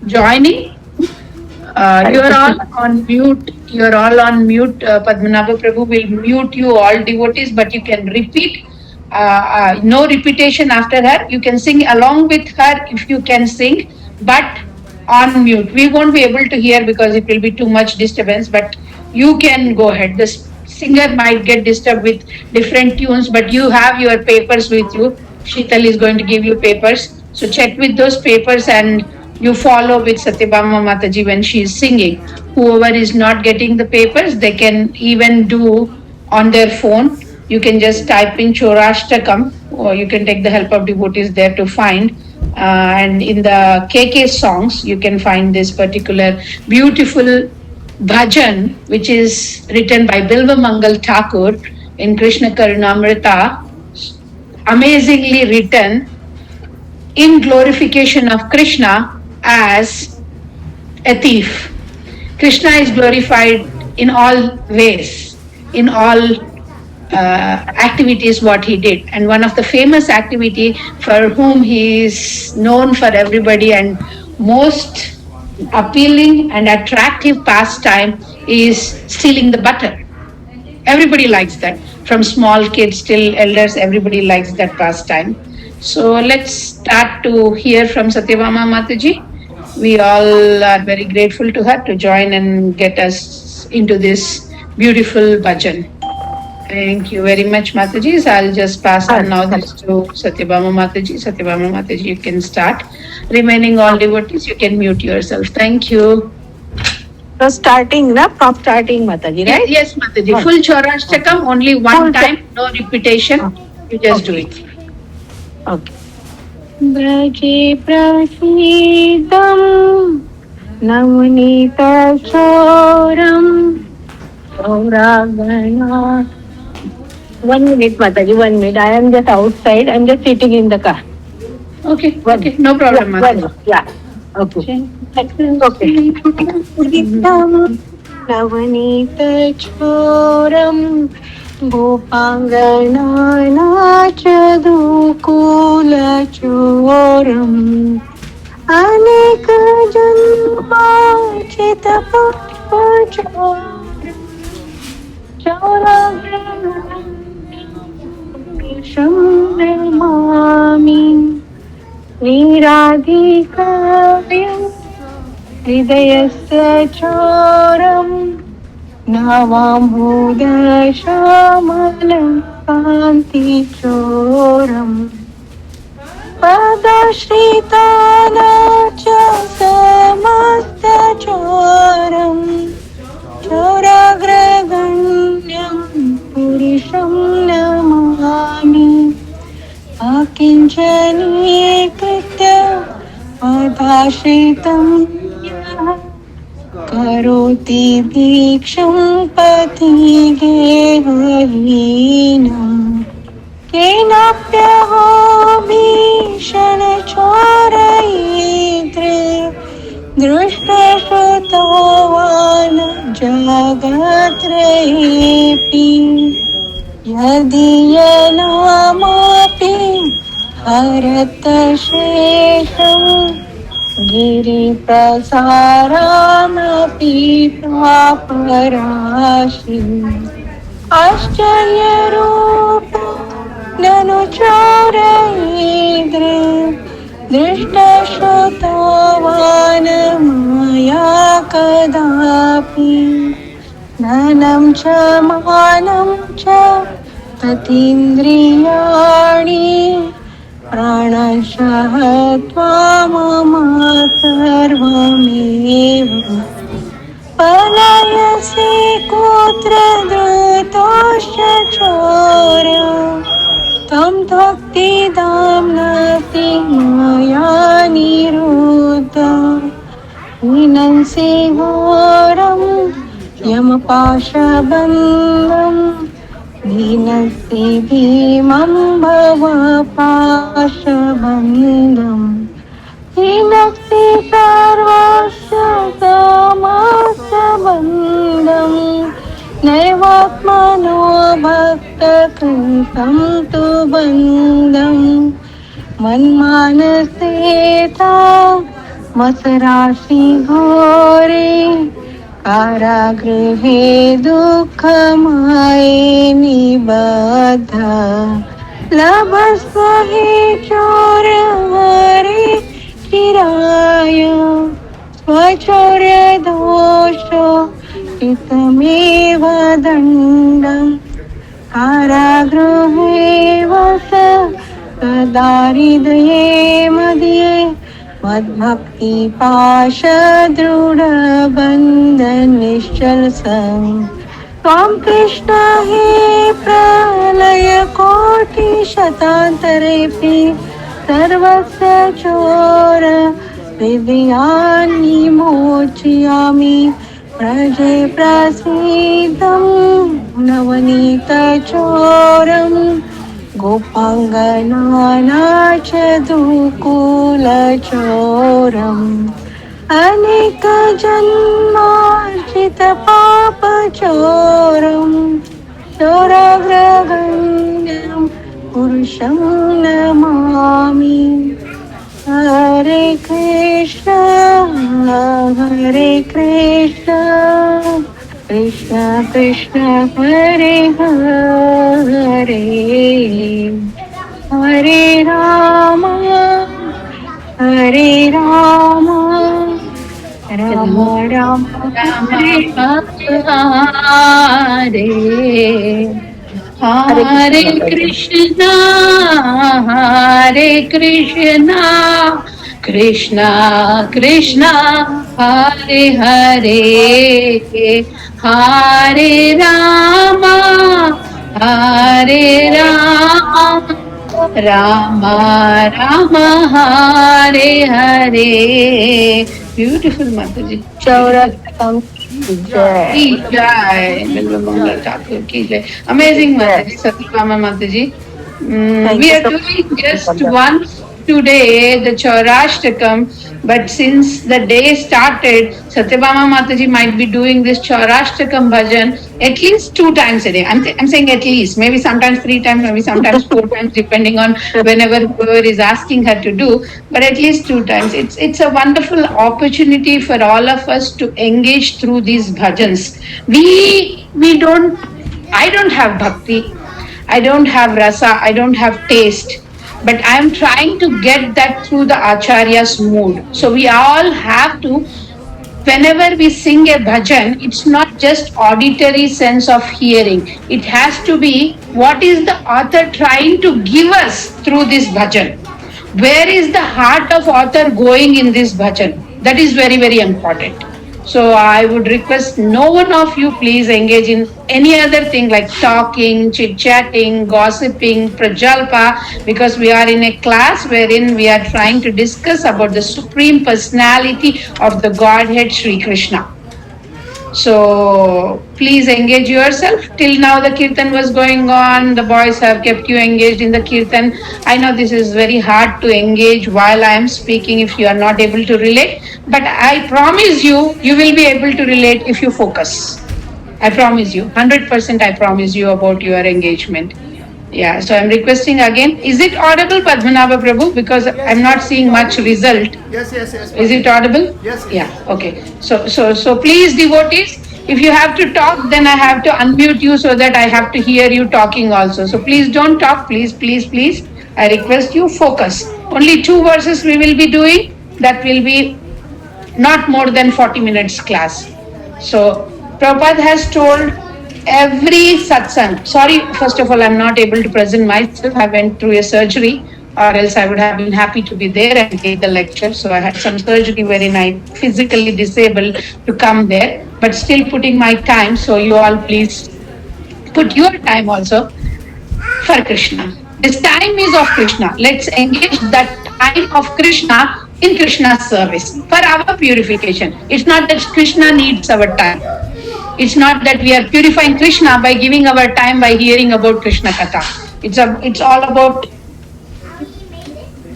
joining. You're all on mute. You're all on mute. Padmanabha Prabhu will mute you all devotees, but you can repeat. No repetition after her. You can sing along with her if you can sing, but on mute. We won't be able to hear because it will be too much disturbance, but you can go ahead. The singer might get disturbed with different tunes, but you have your papers with you. Sheetal is going to give you papers. So check with those papers and you follow with Satyabhama Mataji when she is singing. Whoever is not getting the papers, they can even do on their phone. You can just type in Chorashtakam, or you can take the help of devotees there to find. And in the KK songs, you can find this particular beautiful bhajan, which is written by Bilva Mangal Thakur in Krishna Karunamrita, amazingly written in glorification of Krishna as a thief. Krishna is glorified in all ways, in all activities what he did. And one of the famous activity for whom he is known for everybody and most appealing and attractive pastime is stealing the butter. Everybody likes that. From small kids till elders, everybody likes that pastime. So let's start to hear from Satyabhama Mataji. We all are very grateful to her to join and get us into this beautiful bhajan. Thank you very much, Mataji. So I'll just pass on now this to Satyabhama Mataji. Satyabhama Mataji, you can start. Remaining all devotees, you can mute yourself. Thank you. So starting, na? From starting, Mataji, right? Yes, Mataji. Full Chorashtakam, only one time, no repetition. You just do it. Okay. Braje prasidam navnita choram sauragana. 1 minute, Mataji, 1 minute. I am just outside. I am just sitting in the car. Okay, okay. No problem, Mataji. Yeah. Okay. Okay. నవనీత చోరం గోపాంగనా చదుకుల చోరం అనేక జన్మాచిత నమామి నీరాధికావ్యం హృదయస్య చోరం నవాంబుదశ్యామలం కాంతి చోరం పదశ్రితానాచ సమస్త చోరం చోరాగ్రగణ్యం పురుషం నమామి అకించనీకృత్య పదాశ్రితం करोति दीक्षं पथिगेहहीनं केनाप्यहो भीषणचोरयित्र दृष्टश्रुतवान् जगत्रयेऽपि यदीयनामापि हरतशेषम् गिरिप्रसारामपि प्रापराशि आश्चर्यरूप ननु चोरयिद्र दृष्टश्रुतवान् मया कदापि धनं च मानं च ततीन्द्रियाणि प्राणशः त्वामम सर्वमेव पलायसि कुत्र धृतोश्च चोर तं त्वक्तिदाम्नति मया निरुद्ध विनंसि घोरं यमपाशबन्धम् दीनस्ति भीमं भवपाशबन्धम् दीनस्ति सर्वस्य कामस्य बन्धम् नैवात्मनो भक्तकृतं तु बन्धम् मन्मानसेता मसराशी घोरे कारागृहे दुःखमाये निबद्ध लभस्व हि चोरवरे चिराय स्वचौर्यदोषो चितमेव दण्डम् कारागृहे वस दारिद्र्ये मध्ये मद्भक्ति पाश दृढ बंधन निश्चल संग त्वां कृष्ण हे प्रलय कोटि शतान्तरेऽपि सर्वस्य चोर विद्यानि मोचयामि प्रजे प्रसीदं नवनीतचोरं गोपाङ्गनानाचदुकुलचोरम् अनेकजन्मार्जितपापचोरं चोरग्रगण्यं पुरुषं नमामि हरे कृष्ण कृष्ण कृष्ण हरे हरे हरे राम राम राम हरे Hare Hare Krishna, Hare Krishna, Krishna Krishna, Hare Hare, Hare Rama, Hare Rama, Rama Rama, Hare Hare. Beautiful Mataji. चौरस्तम जय की जय बिल्वमंगल ठाकुर की जय amazing Mataji Satyabhama Mataji. We are doing just once today the Chaurashtakam, but since the day started Satyabhama Mataji might be doing this Chaurashtakam bhajan at least 2 times a day. I'm saying at least, maybe sometimes 3 times, maybe sometimes 4 times, depending on whenever whoever is asking her to do, but at least 2 times. It's a wonderful opportunity for all of us to engage through these bhajans. We don't, I don't have bhakti, I don't have rasa, I don't have taste, but I am trying to get that through the acharya's mood. So we all have to, whenever we sing a bhajan, it's not just auditory sense of hearing. It has to be what is the author trying to give us through this bhajan. Where is the heart of author going in this bhajan? That is very, very important. So I would request no one of you please engage in any other thing like talking, chit-chatting, gossiping, prajalpa, because we are in a class wherein we are trying to discuss about the Supreme Personality of the Godhead Sri Krishna. So please engage yourself. Till now the kirtan was going on. The boys have kept you engaged in the kirtan. I know this is very hard to engage while I am speaking if you are not able to relate. But I promise you, you will be able to relate if you focus. I promise you, 100% I promise you about your engagement. Yeah, so I'm requesting again. Is it audible, Padmanabha Prabhu? Because I'm not seeing much result. Yes. Is it audible? Yes. Yeah, okay. So please, devotees, if you have to talk, then I have to unmute you so that I have to hear you talking also. So please don't talk, please. I request you focus. Only 2 verses we will be doing. That will be not more than 40 minutes class. So Prabhupada has told every satsang. Sorry, first of all, I'm not able to present myself. I went through a surgery, or else I would have been happy to be there and take the lecture. So I had some surgery wherein I physically disabled to come there, but still putting my time. So you all please put your time also for Krishna. This time is of Krishna. Let's engage that time of Krishna in Krishna's service for our purification. It's not that Krishna needs our time. It's not that we are purifying Krishna by giving our time by hearing about Krishna Katha. It's all about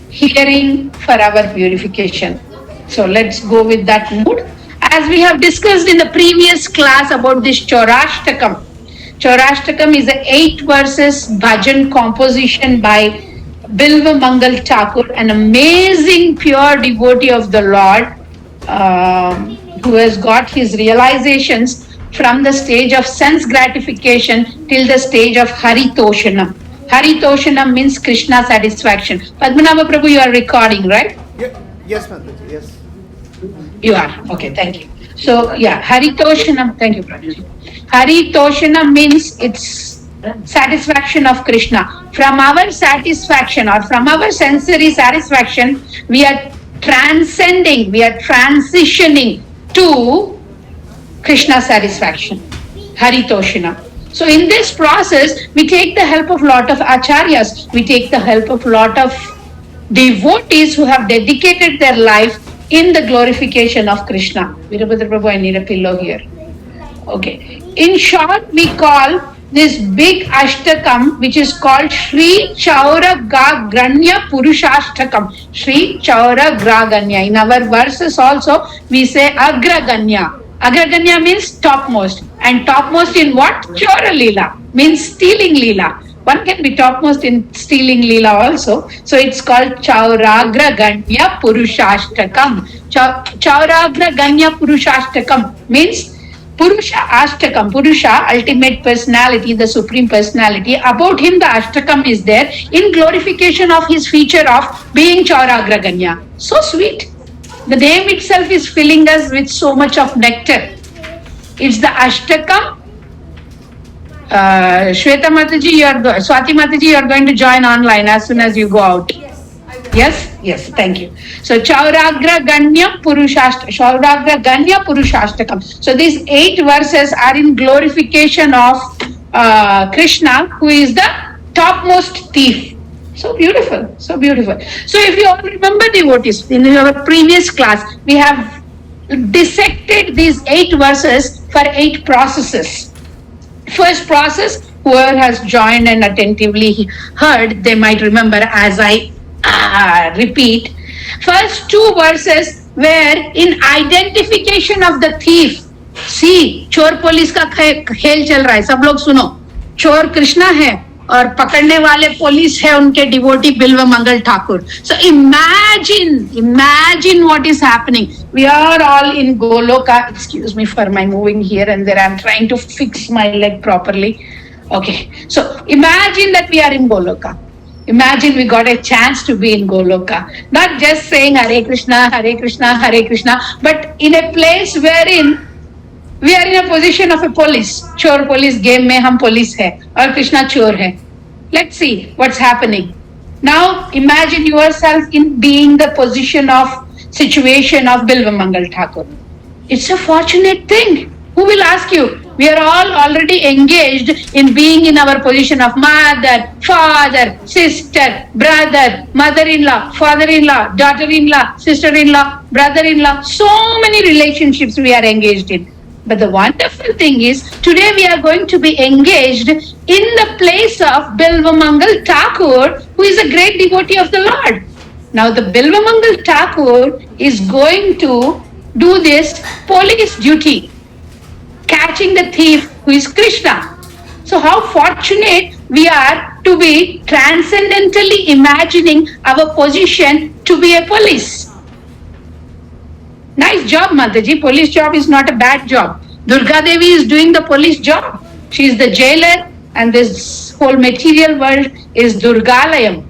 hearing for our purification. So let's go with that mood. As we have discussed in the previous class about this Chaurashtakam. Chaurashtakam is a 8 verses bhajan composition by Bilva Mangal Thakur, an amazing pure devotee of the Lord, who has got his realizations from the stage of sense gratification till the stage of Haritoshanam. Haritoshanam means Krishna satisfaction. Padmanabha Prabhu, you are recording, right? Yes, Mataji, yes. You are. Okay, thank you. So, yeah, Haritoshanam, thank you, Prabhu. Haritoshanam means it's satisfaction of Krishna. From our satisfaction or from our sensory satisfaction, we are transcending, we are transitioning to Krishna satisfaction, Haritoshanam. So in this process, we take the help of lot of acharyas, we take the help of lot of devotees who have dedicated their life in the glorification of Krishna. Virabhadra Prabhu, I need a pillow here. Okay. In short, we call this big Ashtakam, which is called Sri Chaura Granya Purushashtakam. Sri Chaura Graganya. In our verses also, we say Agraganya. Agraganya means topmost. And topmost in what? Chaura Leela, means stealing Leela. One can be topmost in stealing Leela also. So it's called Chauragra Ganya Purushashtakam. Chauragra Ganya Purushashtakam means Purusha Ashtakam. Purusha, ultimate personality, the supreme personality. About him, the Ashtakam is there in glorification of his feature of being Chauragra Ganya. So sweet. The name itself is filling us with so much of nectar. It's the Ashtakam. Shweta Mataji, Swati Mataji, you are going to join online as soon as you go out. Yes, thank you. So Chauragra Ganya Purushashtakam. So these 8 verses are in glorification of Krishna, who is the topmost thief. So beautiful, so beautiful. So if you all remember, devotees, in our previous class, we have dissected these 8 verses for 8 processes. First process, whoever has joined and attentively heard, they might remember as I repeat. First 2 verses were in identification of the thief. See, चोर police का खेल चल रहा है, सब लोग सुनो. चोर कृष्णा है और पकड़ने वाले पुलिस है उनके devotee Bilva Mangal Thakur. So imagine what is happening. We are all in Goloka. Excuse me for my moving here and there. I'm trying to fix my leg properly. Okay. So imagine that we are in Goloka. Imagine we got a chance to be in Goloka. Not just saying Hare Krishna, Hare Krishna, Hare Krishna, but in a place wherein we are in a position of a police. Chor police game mein hum police hai aur Krishna chor hai. Let's see what's happening. Now imagine yourself in being the position of situation of Bilva Mangal Thakur. It's a fortunate thing. Who will ask you? We are all already engaged in being in our position of mother, father, sister, brother, mother-in-law, father-in-law, daughter-in-law, sister-in-law, brother-in-law. So many relationships we are engaged in. But the wonderful thing is, today we are going to be engaged in the place of Bilva Mangal Thakur, who is a great devotee of the Lord. Now the Bilva Mangal Thakur is going to do this police duty, catching the thief who is Krishna. So how fortunate we are to be transcendentally imagining our position to be a police. Nice job, Mataji. Police job is not a bad job. Durga Devi is doing the police job. She is the jailer and this whole material world is Durgalayam.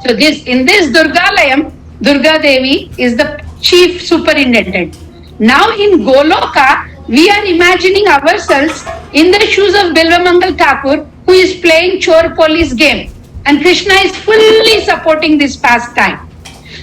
So in this Durgalayam, Durga Devi is the chief superintendent. Now in Goloka, we are imagining ourselves in the shoes of Bilva Mangal Thakur, who is playing chore police game. And Krishna is fully supporting this pastime.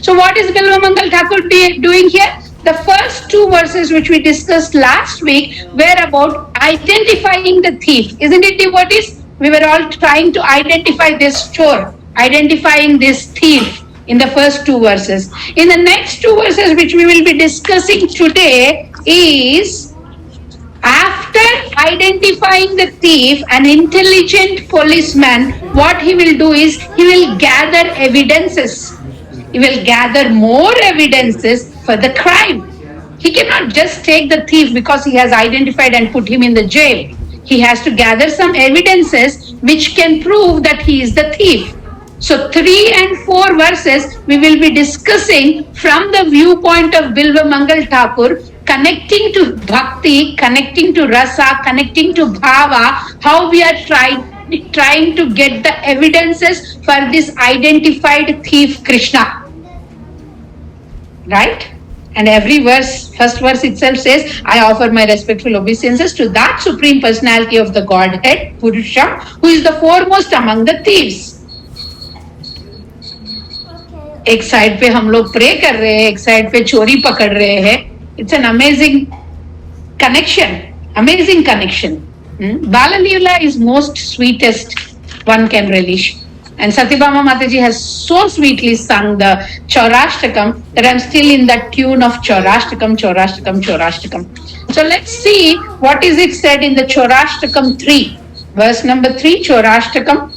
So what is Bilva Mangal Thakur doing here? The first 2 verses which we discussed last week were about identifying the thief. Isn't it, devotees? We were all trying to identify this chore, identifying this thief in the first 2 verses. In the next 2 verses which we will be discussing today is, after identifying the thief, an intelligent policeman, what he will do is, he will gather evidences. He will gather more evidences for the crime. He cannot just take the thief because he has identified and put him in the jail. He has to gather some evidences which can prove that he is the thief. So 3 and 4 verses we will be discussing from the viewpoint of Bilva Mangal Thakur, connecting to bhakti, connecting to rasa, connecting to bhava, how we are trying to get the evidences for this identified thief Krishna. Right? And every verse, first verse itself says, I offer my respectful obeisances to that Supreme Personality of the Godhead, Purusha, who is the foremost among the thieves. एक side पे हम लोग pray कर रहे हैं, एक side पे चोरी पकड़ रहे हैं. It's an amazing connection. Bala Leela is most sweetest one can relish. And Satyabhama Mataji has so sweetly sung the Chaurashtakam that I'm still in that tune of Chaurashtakam. So let's see what is it said in the Chaurashtakam 3. Verse number 3, Chaurashtakam.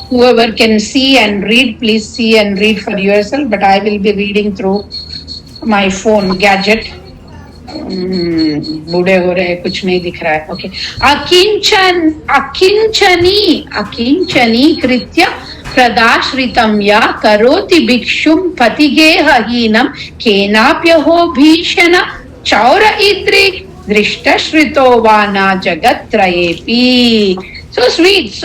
Whoever can see and read, please see and read for yourself, but I will be reading through my phone gadget. बूढ़े हो रहे हैं, कुछ नहीं दिख रहा है. Okay. अकिंचनी कृत्य प्रदाश्रितं या करोति भिक्षुं पतिगेहहीनं केनाप्यहो भीषण चौर इद्रिक् दृष्टश्रितो वा न जगत्त्रयेऽपि. So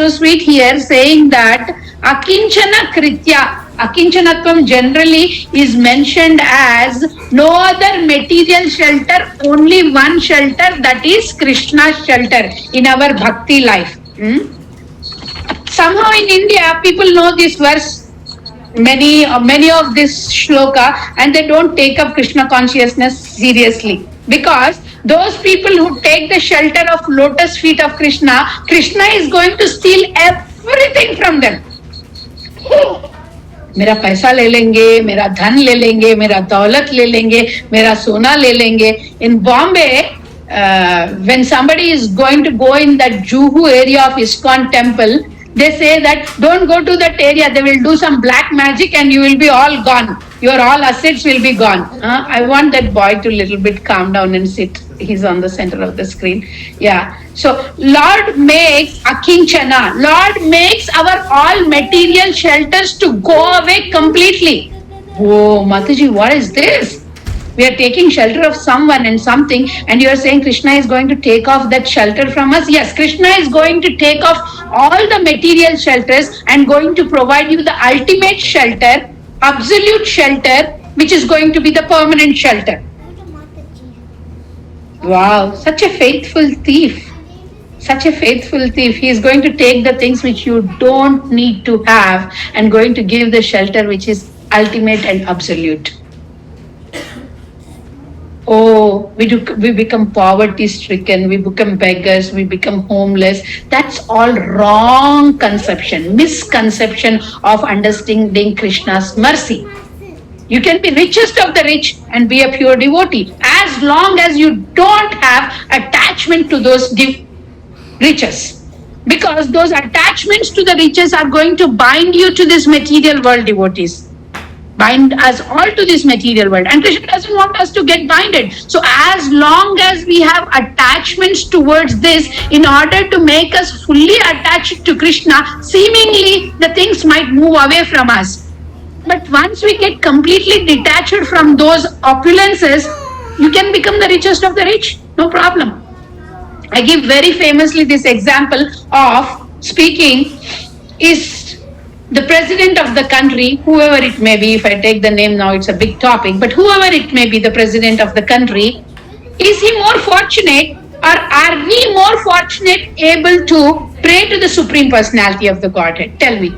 sweet here, saying that akinchana kritya. Akinchanatvam generally is mentioned as no other material shelter, only one shelter, that is Krishna's shelter in our bhakti life. Somehow in India, people know this verse, many of this shloka, and they don't take up Krishna consciousness seriously. Because those people who take the shelter of lotus feet of Krishna, Krishna is going to steal everything from them. मेरा पैसा ले लेंगे, मेरा धन ले लेंगे, मेरा दौलत ले लेंगे, मेरा सोना ले लेंगे. In Bombay, when somebody is going to go in that Juhu area of ISKCON temple, they say that don't go to that area, they will do some black magic and you will be all gone. Your all assets will be gone. I want that boy to little bit calm down and sit. He's on the center of the screen. Yeah. So Lord makes akinchana. Lord makes our all material shelters to go away completely. Oh, Mataji, what is this? We are taking shelter of someone and something, and you are saying Krishna is going to take off that shelter from us. Yes, Krishna is going to take off all the material shelters and going to provide you the ultimate shelter, absolute shelter, which is going to be the permanent shelter. Wow, such a faithful thief. He is going to take the things which you don't need to have and going to give the shelter which is ultimate and absolute. Oh, we become poverty stricken, we become beggars, we become homeless. That's all wrong conception, misconception of understanding Krishna's mercy. You can be richest of the rich and be a pure devotee as long as you don't have attachment to those riches. Because those attachments to the riches are going to bind you to this material world, devotees. Bind us all to this material world. And Krishna doesn't want us to get binded. So as long as we have attachments towards this, in order to make us fully attached to Krishna, seemingly the things might move away from us. But once we get completely detached from those opulences, you can become the richest of the rich. No problem. I give very famously this example of speaking is the president of the country, whoever it may be. If I take the name now, it's a big topic, but whoever it may be, the president of the country, is he more fortunate or are we more fortunate able to pray to the Supreme Personality of the Godhead? Tell me.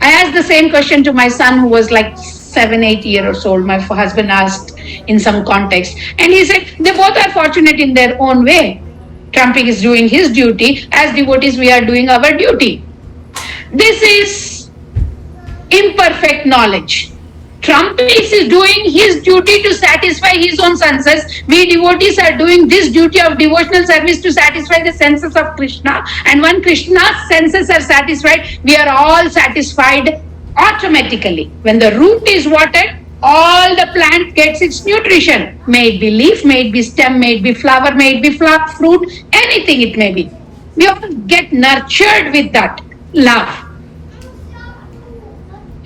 I asked the same question to my son who was like 7-8 years old. My husband asked in some context. And he said, they both are fortunate in their own way. Trumpy is doing his duty. As devotees, we are doing our duty. This is imperfect knowledge. Trumpy is doing his duty to satisfy his own senses. We devotees are doing this duty of devotional service to satisfy the senses of Krishna. And when Krishna's senses are satisfied, we are all satisfied automatically. When the root is watered, all the plant gets its nutrition. May it be leaf, may it be stem, may it be flower, may it be fruit, anything it may be. We all get nurtured with that love.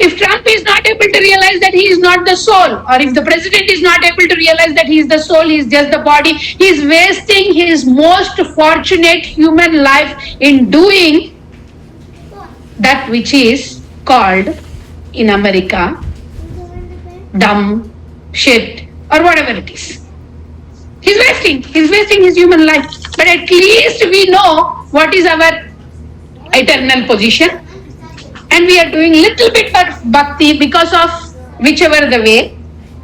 If Trump is not able to realize that he is not the soul, or if the president is not able to realize that he is the soul, he is just the body, he is wasting his most fortunate human life in doing that which is called in America dumb shit or whatever it is. He's wasting his human life. But at least we know what is our eternal position, and we are doing little bit of bhakti because of whichever the way.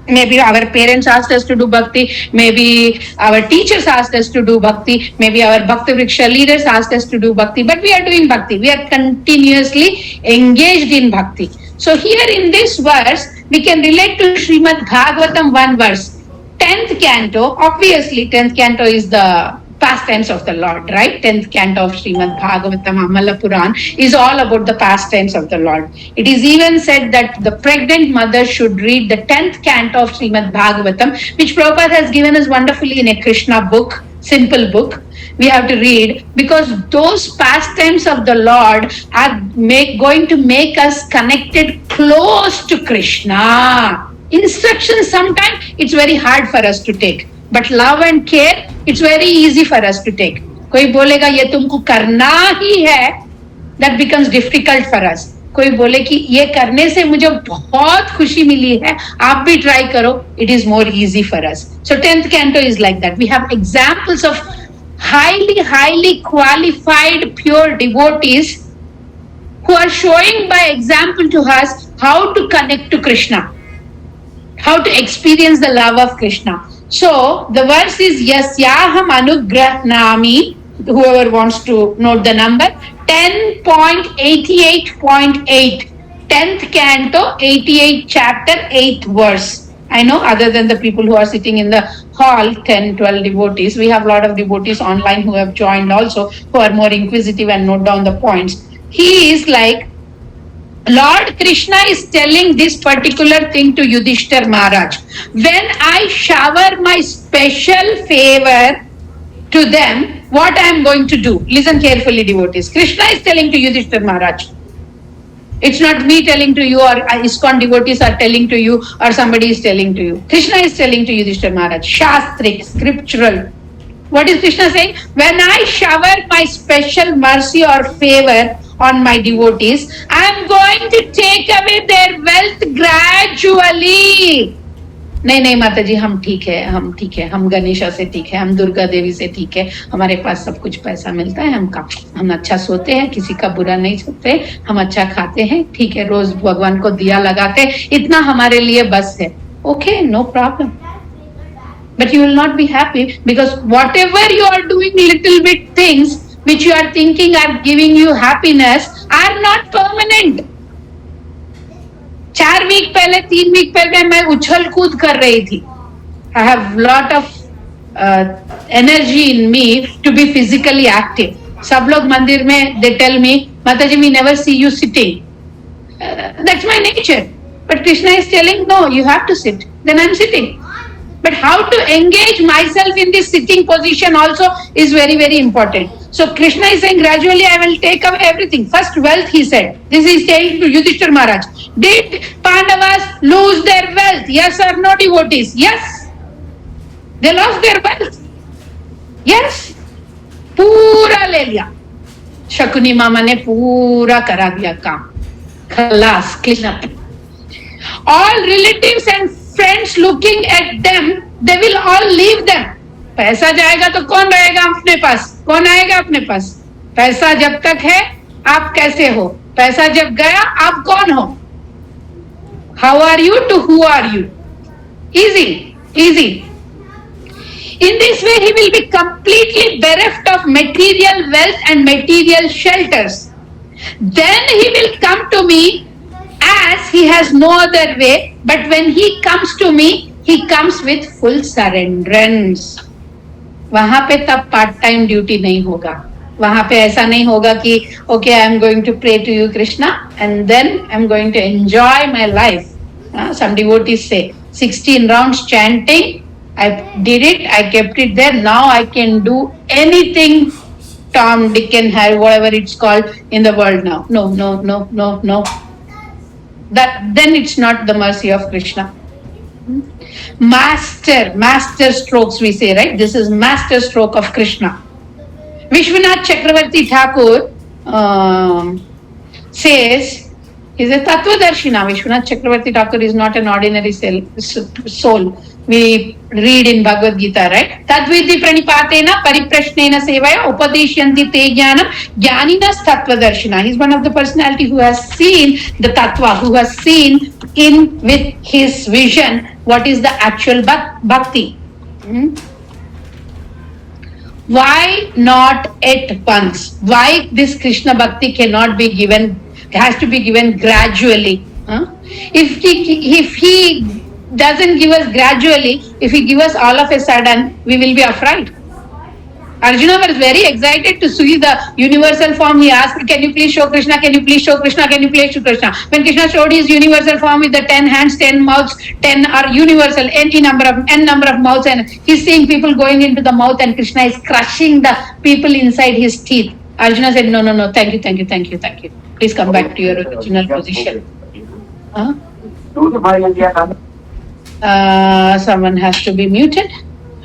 Maybe our parents asked us to do bhakti, maybe our teachers asked us to do bhakti, maybe our Bhakti Vriksha leaders asked us to do bhakti, but we are doing bhakti. We are continuously engaged in bhakti. So here in this verse, we can relate to Srimad Bhagavatam, one verse. 10th canto, obviously 10th canto is the pastimes of the Lord, right? 10th canto of Srimad Bhagavatam, Amala Puran, is all about the pastimes of the Lord. It is even said that the pregnant mother should read the 10th canto of Srimad Bhagavatam, which Prabhupada has given us wonderfully in a Krishna book, simple book. We have to read, because those pastimes of the Lord are going to make us connected close to Krishna. Instructions sometimes it's very hard for us to take, but love and care it's very easy for us to take. कोई बोलेगा ये तुमको करना ही है, that becomes difficult for us. कोई बोले कि ये करने से मुझे बहुत खुशी मिली है, आप भी try करो, it is more easy for us. So 10th canto is like that. We have examples of highly qualified pure devotees who are showing by example to us how to connect to Krishna, how to experience the love of Krishna. So the verse is Yasyaham Anugrahnami, whoever wants to note the number, 10.88.8, 10th canto, 88th chapter, 8th verse. I know other than the people who are sitting in the hall, 10, 12 devotees, we have a lot of devotees online who have joined also, who are more inquisitive and note down the points. He is like, Lord Krishna is telling this particular thing to Yudhishthir Maharaj. When I shower my special favor to them, what I am going to do? Listen carefully, devotees. Krishna is telling to Yudhishthir Maharaj. It's not me telling to you, or ISKCON devotees are telling to you, or somebody is telling to you. Krishna is telling to Yudhishthir Maharaj. Shastric, scriptural. What is Krishna saying? When I shower my special mercy or favor on my devotees, I am going to take away their wealth gradually. नहीं माता जी, हम ठीक है, हम गणेशा से ठीक है, हम दुर्गा देवी से ठीक है, हमारे पास सब कुछ पैसा मिलता है, हम अच्छा सोते हैं, किसी का बुरा नहीं सोते, हम अच्छा खाते हैं, ठीक है, रोज भगवान को दिया लगाते, इतना हमारे लिए बस है. Okay, no problem. But you will not be happy, because whatever you are doing, little bit things which you are thinking are giving you happiness are not permanent. 4 week पहले, 3 week पहले मैं उछल कूद कर रही थी. I have lot of energy in me to be physically active. सब लोग मंदिर में they tell me, Mataji, we never see you sitting. That's my nature. But Krishna is telling, no, you have to sit. Then I'm sitting. But how to engage myself in this sitting position also is very, very important. So Krishna is saying, gradually I will take away everything. First wealth, he said. This is saying to Yudhishthir Maharaj. Did Pandavas lose their wealth? Yes or no, devotees? Yes. They lost their wealth. Yes. पूरा ले लिया. शकुनी मामा ने पूरा करा दिया काम. खलास, clean up. All relatives and friends looking at them, they will all leave them. पैसा जाएगा तो कौन रहेगा अपने पास? कौन आएगा अपने पास? पैसा जब तक है, आप कैसे हो? पैसा जब गया, आप कौन हो? How are you to who are you? Easy, easy. In this way, he will be completely bereft of material wealth and material shelters. Then he will come to me as he has no other way, but when he comes to me, he comes with full surrenderance. वहां पे तब part time duty नहीं होगा. वहां पे ऐसा नहीं होगा कि okay, I am going to pray to you Krishna and then I am going to enjoy my life. Some devotees say 16 rounds chanting, I did it, I kept it there, now I can do anything Tom, Dick and Harry, whatever it's called in the world now. No. then it's not the mercy of Krishna. Master strokes we say, right? This is master stroke of Krishna. Vishwanath Chakravarti Thakur says, he's a Tattvadarshina. Vishwanath Chakravarti Thakur is not an ordinary soul. We read in Bhagavad Gita, right? Tadvidi pranipatena pariprashnena sevaya upadeshyanti te jnanam jnaninas tattvadarshina. He's one of the personality who has seen the tattva, who has seen in with his vision what is the actual bhakti. Why not at once? Why this Krishna bhakti cannot be given, has to be given gradually? If he doesn't give us gradually, if he give us all of a sudden, we will be afraid. Arjuna was very excited to see the universal form. He asked, can you please show Krishna? Can you please show Krishna? Can you please show Krishna? When Krishna showed his universal form with the 10 hands, 10 mouths, 10 are universal, n number of mouths, and he's seeing people going into the mouth, and Krishna is crushing the people inside his teeth. Arjuna said, no, thank you. Please come back to your original position. Someone has to be muted.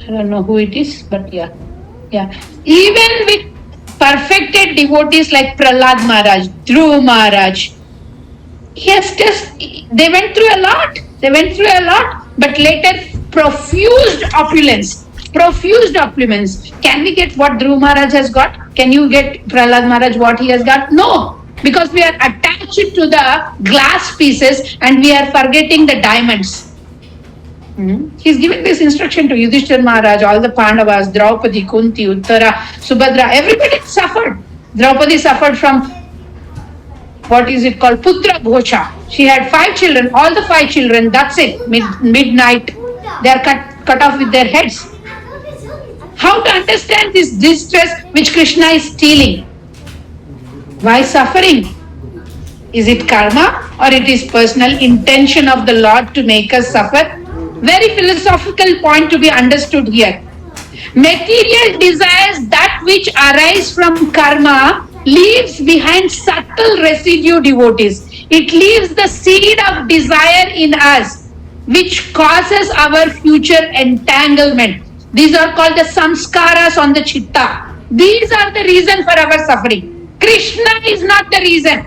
I don't know who it is, but yeah. Even with perfected devotees like Prahlad Maharaj, Dhruv Maharaj, they went through a lot, but later profused opulence. Can we get what Dhruv Maharaj has got? Can you get Prahlad Maharaj what he has got? No, because we are attached to the glass pieces and we are forgetting the diamonds. He's giving this instruction to Yudhishthira Maharaj, all the Pandavas, Draupadi, Kunti, Uttara, Subhadra, everybody suffered. Draupadi suffered from, what is it called, Putra Ghosha. She had 5 children, all the 5 children, that's it, midnight, they are cut off with their heads. How to understand this distress which Krishna is stealing? Why suffering? Is it karma or it is personal intention of the Lord to make us suffer? Very philosophical point to be understood here. Material desires, that which arise from karma, leaves behind subtle residue devotees. It leaves the seed of desire in us, which causes our future entanglement. These are called the samskaras on the chitta. These are the reason for our suffering. Krishna is not the reason.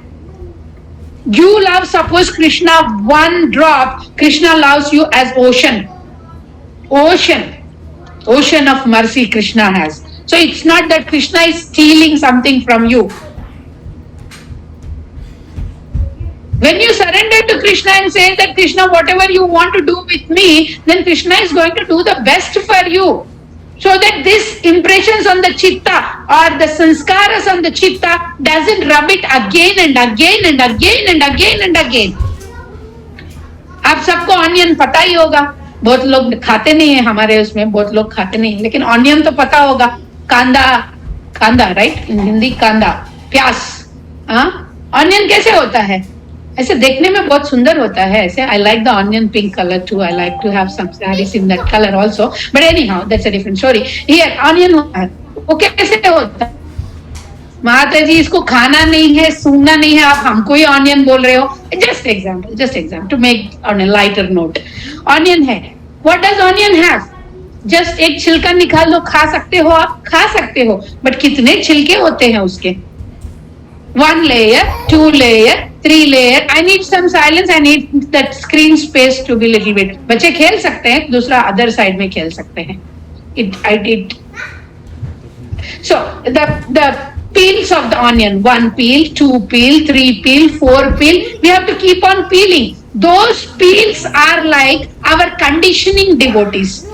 You love, suppose Krishna one drop, Krishna loves you as ocean of mercy Krishna has. So it's not that Krishna is stealing something from you. When you surrender to Krishna and say that Krishna, whatever you want to do with me, then Krishna is going to do the best for you. So that this impressions on the chitta or the sanskaras on the chitta doesn't rub it again and again. आप सबको onion पता ही होगा, बहुत लोग खाते नहीं है हमारे उसमें, बहुत लोग खाते नहीं, लेकिन ऑनियन तो पता होगा. कांदा राइट, इन हिंदी कांदा, प्याज. ऑनियन कैसे होता है? ऐसे देखने में बहुत सुंदर होता है. ऐसे I like the onion pink colour too. I like to have some sarees in that color also, but anyhow that's a different story. Here onion होता है, वो कैसे होता है? माता जी इसको खाना नहीं है, सूंघना नहीं है, आप हमको ही ऑनियन बोल रहे हो. Just example to make on a lighter note. Onion है, what does onion have? Just एक छिलका निकाल दो, खा सकते हो, आप खा सकते हो, बट कितने छिलके होते हैं उसके? 1 layer, 2 layer, 3 layer. I need some silence. I need that screen space to be little bit. बच्चे खेल सकते हैं, दूसरा other side में खेल सकते हैं. So the peels of the onion, 1 peel, 2 peel, 3 peel, 4 peel. We have to keep on peeling. Those peels are like our conditioning devotees.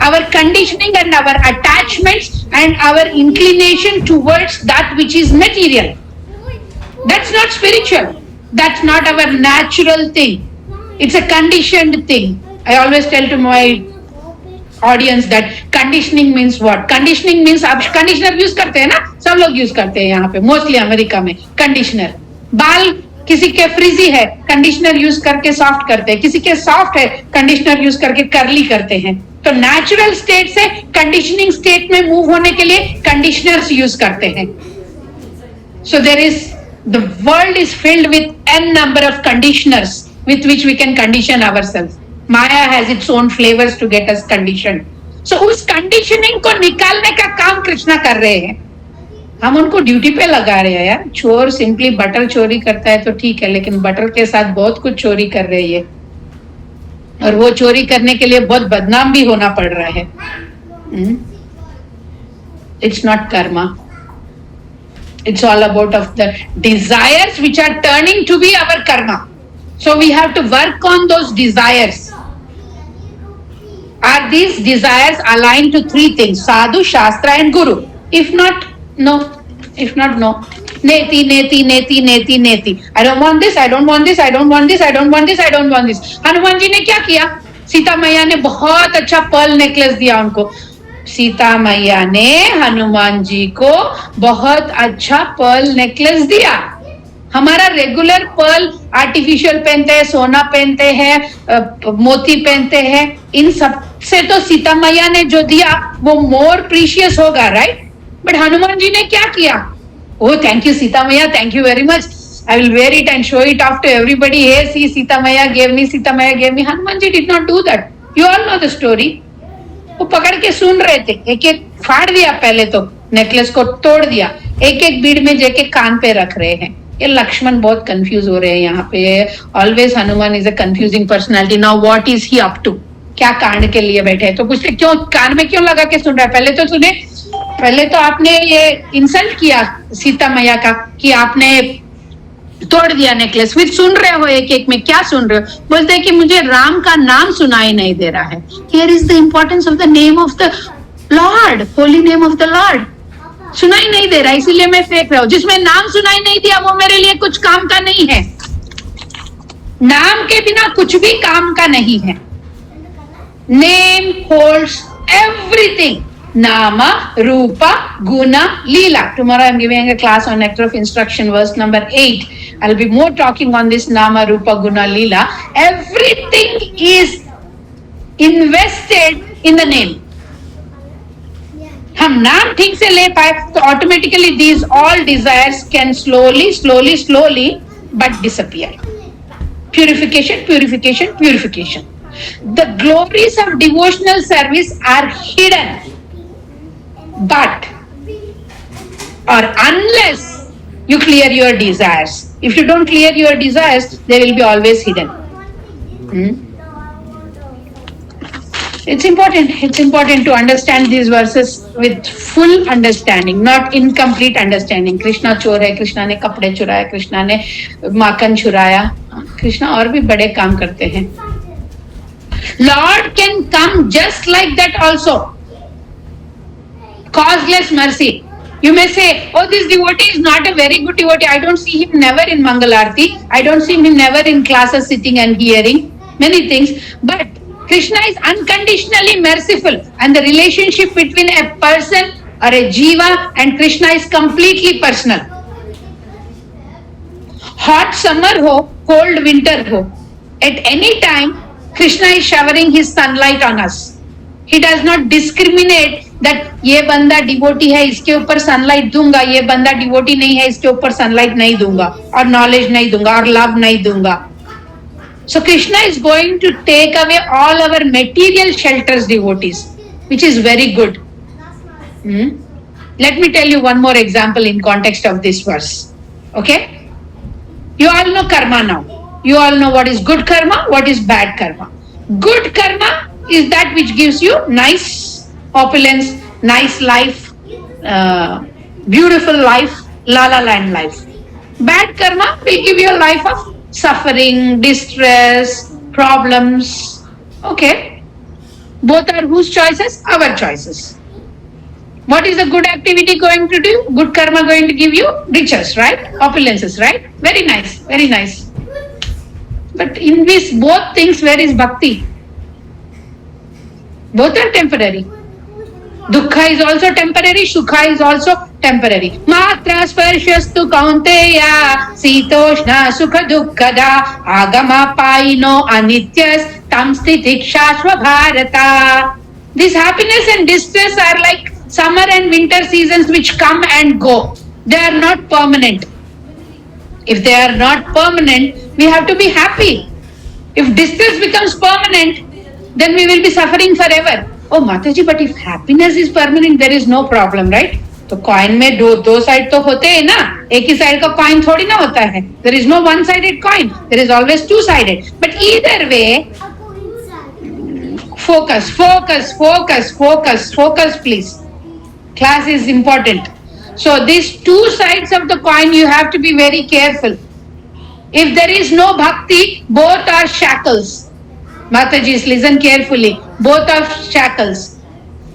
Our conditioning and our attachments and our inclination towards that which is material. That's not spiritual. That's not our natural thing. It's a conditioned thing. I always tell to my audience that conditioning means what? Conditioning means आप conditioner use करते हैं ना? सब लोग use करते हैं यहाँ पे, mostly अमेरिका में conditioner. बाल किसी के फ्रीजी है, कंडीशनर यूज करके सॉफ्ट करते हैं, किसी के सॉफ्ट है, कंडीशनर यूज करके कर्ली करते हैं. तो नेचुरल स्टेट से कंडीशनिंग स्टेट में मूव होने के लिए कंडीशनर्स यूज करते हैं. So there is The world is filled with n number of conditioners with which we can condition ourselves. Maya has its own flavors to get us conditioned. So उस conditioning को निकालने का काम कृष्णा कर रहे हैं. हम उनको ड्यूटी पे लगा रहे हैं यार. चोर सिंपली बटर चोरी करता है तो ठीक है, लेकिन बटर के साथ बहुत कुछ चोरी कर रही है, और वो चोरी करने के लिए बहुत बदनाम भी होना पड़ रहा है. It's not karma. It's all about of the desires which are turning to be our karma. So we have to work on those desires. Are these desires aligned to three things? Sadhu, Shastra and Guru. If not, no. If not, no. Neti, neti, neti, neti, neti. I don't want this, I don't want this, I don't want this, I don't want this, I don't want this. Hanuman ji ने क्या किया? सीता मैया ने बहुत अच्छा Perl necklace दिया उनको. सीता मैया ने हनुमान जी को बहुत अच्छा पर्ल नेकलेस दिया. हमारा रेगुलर पर्ल आर्टिफिशियल पहनते हैं, सोना पहनते हैं, मोती पहनते हैं. इन सब से तो सीता मैया ने जो दिया वो मोर प्रीशियस होगा, राइट? बट हनुमान जी ने क्या किया? Oh, thank you, Sita Maya. Thank you very much. I will wear it and show it off to everybody. Hey, see, Sita Maya gave me, Sita Maya gave me. Hanuman ji did not do that. You all know the story. वो पकड़ के सुन रहे थे. एक एक फाड़ दिया, पहले तो नेकलेस को तोड़ दिया, एक एक बीड़ में जाके कान पे रख रहे हैं. ये लक्ष्मण बहुत कंफ्यूज हो रहे हैं यहाँ पे. Always Hanuman is a confusing personality. Now what is he up to? क्या कांड के लिए बैठे हैं? तो पूछते क्यों कान में क्यों लगा के सुन रहा है? पहले तो सुने, पहले तो आपने ये इंसल्ट किया सीता मैया का कि आपने तोड़ दिया नेकलेस. फिर सुन रहे हो एक एक में, क्या सुन रहे हो? बोलते हैं कि मुझे राम का नाम सुनाई नहीं दे रहा है. Here is the importance of the name of the Lord, holy name of the Lord. सुनाई नहीं दे रहा, इसीलिए मैं फेंक रहा हूं. जिसमें नाम सुनाई नहीं दिया वो मेरे लिए कुछ काम का नहीं है. नाम के बिना कुछ भी काम का नहीं है. Name holds everything. Nama, Rupa, Guna, Leela. Tomorrow I am giving a class on Nectar of Instruction, verse number 8. I'll be more talking on this Nama, Rupa, Guna, Leela. Everything is invested in the name. हम नाम ठीक से ले पाए तो automatically these all desires can slowly but disappear. Purification, purification, purification. The glories of devotional service are hidden. But, or unless you clear your desires. If you don't clear your desires, they will be always hidden. It's important to understand these verses with full understanding, not incomplete understanding. Krishna चोर है, कृष्णा ने कपड़े चुराए, कृष्णा ने माखन चुराया. कृष्णा और भी बड़े काम करते हैं. Lord can come just like that also. Causeless mercy. You may say, oh, this devotee is not a very good devotee. I don't see him never in Mangal Aarti. I don't see him never in classes sitting and hearing many things. But Krishna is unconditionally merciful, and the relationship between a person or a jiva and Krishna is completely personal. Hot summer ho, cold winter ho, at any time Krishna is showering his sunlight on us. He does not discriminate that ये बंदा devotee है इसके ऊपर sunlight दूंगा, ये बंदा devotee नहीं है इसके ऊपर सनलाइट नहीं दूंगा, और नॉलेज नहीं दूंगा, और लव नहीं दूंगा. So Krishna is going to take away all our material shelters, devotees, which is very good. Let me tell you one more example in context of this verse. Okay? You all know karma now. You all know what is good karma, what is bad karma. Good karma is that which gives you nice opulence, nice life, beautiful life, la la land life. Bad karma will give you a life of suffering, distress, problems. Okay? Both are whose choices? Our choices. What is the good activity going to do? Good karma going to give you riches, right? Opulences, right? Very nice, very nice. But in these both things, where is bhakti? Both are temporary. Dukkha is also temporary, Sukha is also temporary. Matra sparshastu kaunteya sitoshna sukha dukkada agama paino anityas tam sthitik shashva bharata. This happiness and distress are like summer and winter seasons which come and go. They are not permanent. If they are not permanent, we have to be happy. If distance becomes permanent, then we will be suffering forever. Oh Mataji, but if happiness is permanent, there is no problem, right? तो coin में दो side तो होते हैं ना, एक ही side का coin थोड़ी ना होता है. There is no one sided coin, there is always two sided. But either way, focus please. Class is important. So these two sides of the coin, you have to be very careful. If there is no bhakti, both are shackles. Matajis, listen carefully. Both are shackles.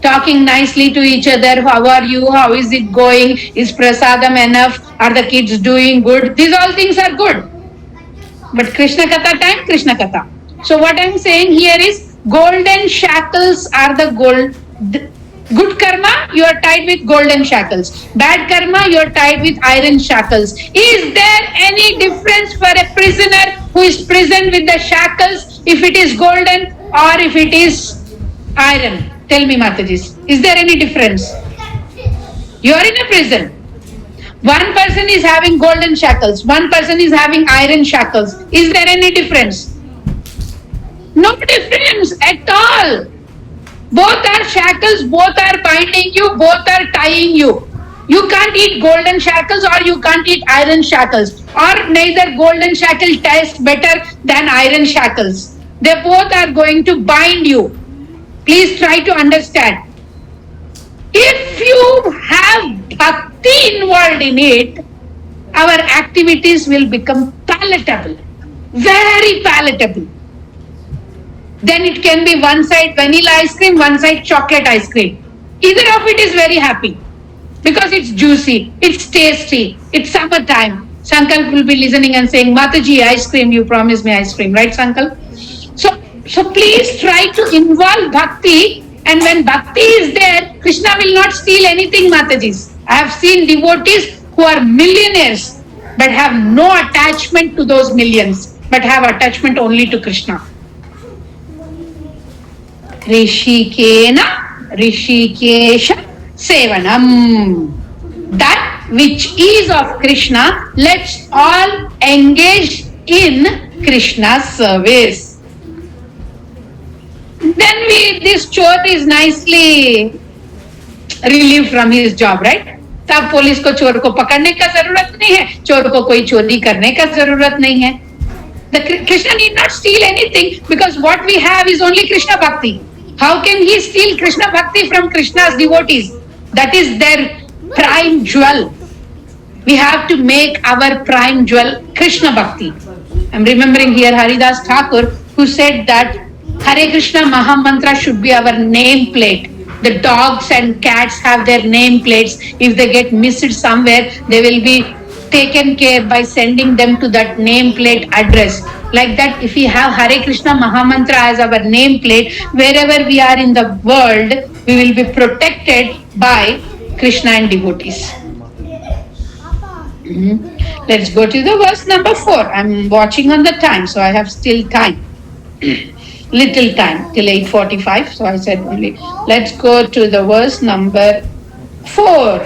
Talking nicely to each other. How are you? How is it going? Is prasadam enough? Are the kids doing good? These all things are good. But Krishna Katha time, Krishna Katha. So what I am saying here is, golden shackles are the gold. Good karma, you are tied with golden shackles. Bad karma, you are tied with iron shackles. Is there any difference for a prisoner who is prisoned with the shackles, if it is golden or if it is iron? Tell me, Matajis, is there any difference? You are in a prison. One person is having golden shackles, one person is having iron shackles. Is there any difference? No difference at all. Both are shackles, both are binding you, both are tying you. You can't eat golden shackles or you can't eat iron shackles. Or neither golden shackle tastes better than iron shackles. They both are going to bind you. Please try to understand. If you have bhakti involved in it, our activities will become palatable, very palatable. Then it can be one side vanilla ice cream, one side chocolate ice cream. Either of it is very happy because it's juicy, it's tasty, it's summertime. Sankalp will be listening and saying, Mataji, ice cream, you promised me ice cream, right Sankalp? So please try to involve bhakti, and when bhakti is there, Krishna will not steal anything, Matajis. I have seen devotees who are millionaires but have no attachment to those millions, but have attachment only to Krishna. Rishikena Rishikesha Sevanam. That which is of Krishna, let's all engage in Krishna's service. Then this chor is nicely relieved from his job, right? तब police को चोर को पकड़ने का जरूरत नहीं है, चोर को कोई चोरी करने का जरूरत नहीं है. The Krishna need not steal anything because what we have is only Krishna Bhakti. How can he steal Krishna Bhakti from Krishna's devotees? That is their prime jewel. We have to make our prime jewel Krishna Bhakti. I'm remembering here Haridas Thakur, who said that Hare Krishna Maha Mantra should be our name plate. The dogs and cats have their name plates. If they get missed somewhere, they will be taken care by sending them to that name plate address. Like that, if we have Hare Krishna Maha Mantra as our name plate, wherever we are in the world, we will be protected by Krishna and devotees. Let's go to the verse number 4. I'm watching on the time, so I have still time. Little time till 8:45. So I said only, let's go to the verse number 4.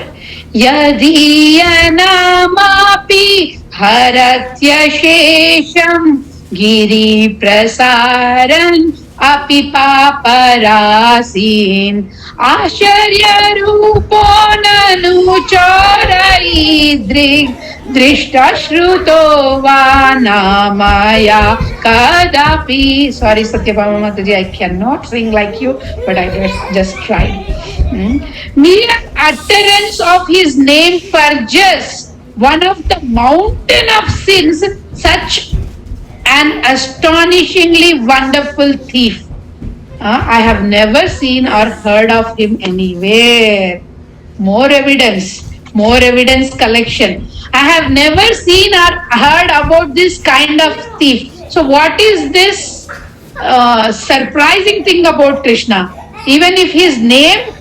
Yadiyanamapi haratya shesham giri prasaran api paparasin asharya ruponanu choraidrig drishta shruto vanamaya kadapi. Sorry Satyabhama Mataji, I cannot sing like you, but I just tried. Mere utterance of his name purges one of the mountain of sins, such an astonishingly wonderful thief. I have never seen or heard of him anywhere. More evidence collection. I have never seen or heard about this kind of thief. So what is this surprising thing about Krishna? Even if his name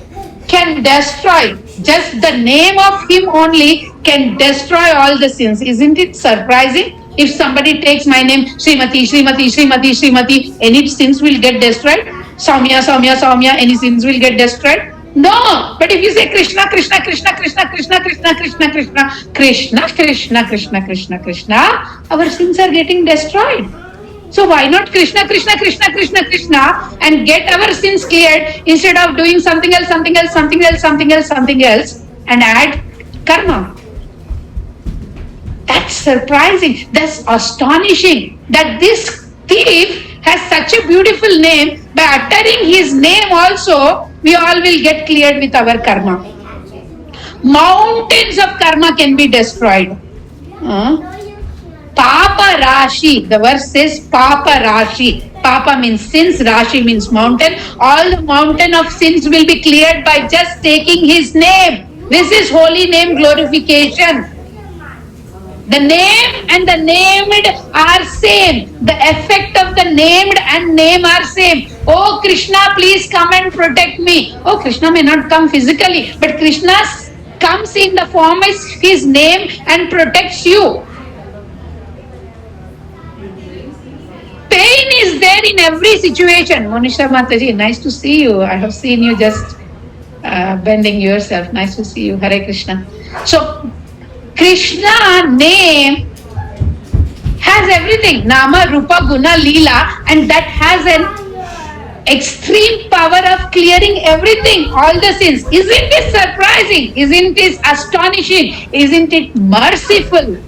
can destroy, just the name of him only can destroy all the sins. Isn't it surprising? If somebody takes my name, Srimati, Srimati, Srimati, any sins will get destroyed. Soumya, any sins will get destroyed. No, but if you say Krishna, Krishna, Krishna, Krishna, Krishna, Krishna, Krishna, Krishna, Krishna, Krishna, Krishna, Krishna, Krishna, our sins are getting destroyed. So why not Krishna, Krishna, Krishna, Krishna, Krishna, and get our sins cleared instead of doing something else, something else, something else, something else, something else, and add karma? That's surprising. That's astonishing that this thief has such a beautiful name. By uttering his name also, we all will get cleared with our karma. Mountains of karma can be destroyed. Papa Rashi, the verse says Papa Rashi. Papa means sins, Rashi means mountain. All the mountain of sins will be cleared by just taking his name. This is holy name glorification. The name and the named are same. The effect of the named and name are same. Oh Krishna, please come and protect me. Oh, Krishna may not come physically, but Krishna comes in the form of his name and protects you. Pain is there in every situation. Monisha Mataji, nice to see you. I have seen you just bending yourself. Nice to see you. Hare Krishna. So, Krishna name has everything. Nama, Rupa, Guna, Leela, and that has an extreme power of clearing everything, all the sins. Isn't it surprising? Isn't it astonishing? Isn't it merciful?